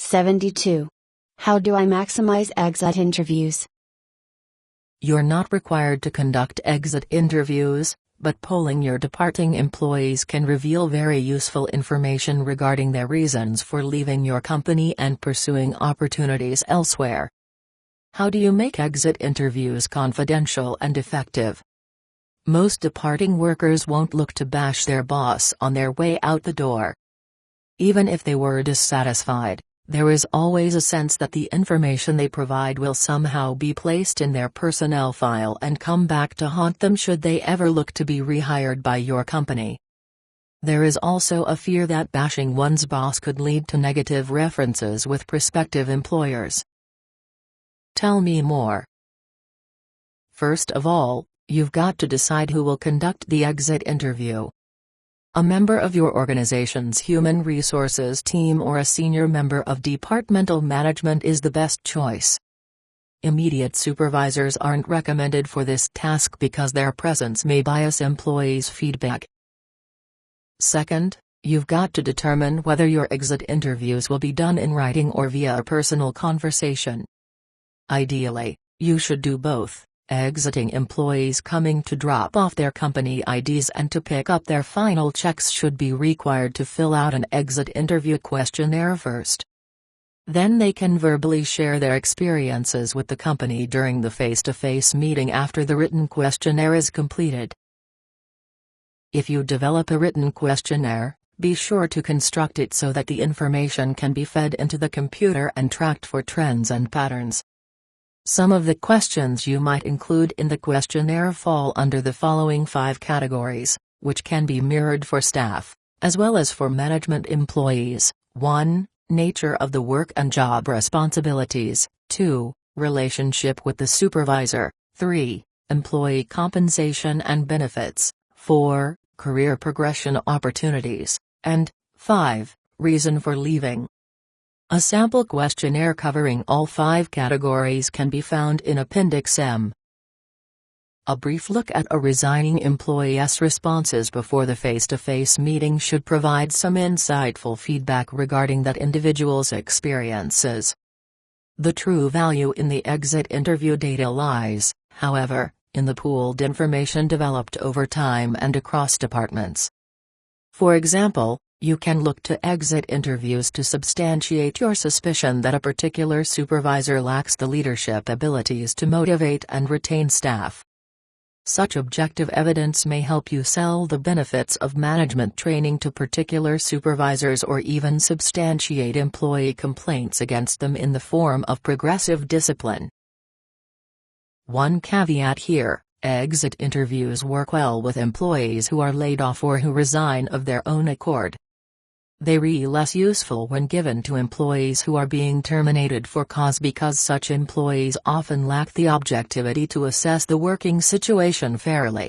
72. How do I maximize exit interviews? You're not required to conduct exit interviews, but polling your departing employees can reveal very useful information regarding their reasons for leaving your company and pursuing opportunities elsewhere. How do you make exit interviews confidential and effective? Most departing workers won't look to bash their boss on their way out the door. Even if they were dissatisfied, there is always a sense that the information they provide will somehow be placed in their personnel file and come back to haunt them should they ever look to be rehired by your company. There is also a fear that bashing one's boss could lead to negative references with prospective employers. Tell me more. First of all, you've got to decide who will conduct the exit interview. A member of your organization's human resources team or a senior member of departmental management is the best choice. Immediate supervisors aren't recommended for this task because their presence may bias employees' feedback. Second, you've got to determine whether your exit interviews will be done in writing or via a personal conversation. Ideally, you should do both. Exiting employees coming to drop off their company IDs and to pick up their final checks should be required to fill out an exit interview questionnaire first. Then they can verbally share their experiences with the company during the face-to-face meeting after the written questionnaire is completed. If you develop a written questionnaire, be sure to construct it so that the information can be fed into the computer and tracked for trends and patterns. Some of the questions you might include in the questionnaire fall under the following 5 categories, which can be mirrored for staff, as well as for management employees. 1. Nature of the work and job responsibilities. 2. Relationship with the supervisor. 3. Employee compensation and benefits. 4. Career progression opportunities. And 5. Reason for leaving. A sample questionnaire covering all 5 categories can be found in Appendix M. A brief look at a resigning employee's responses before the face-to-face meeting should provide some insightful feedback regarding that individual's experiences. The true value in the exit interview data lies, however, in the pooled information developed over time and across departments. For example, you can look to exit interviews to substantiate your suspicion that a particular supervisor lacks the leadership abilities to motivate and retain staff. Such objective evidence may help you sell the benefits of management training to particular supervisors or even substantiate employee complaints against them in the form of progressive discipline. One caveat here: exit interviews work well with employees who are laid off or who resign of their own accord. They are less useful when given to employees who are being terminated for cause because such employees often lack the objectivity to assess the working situation fairly.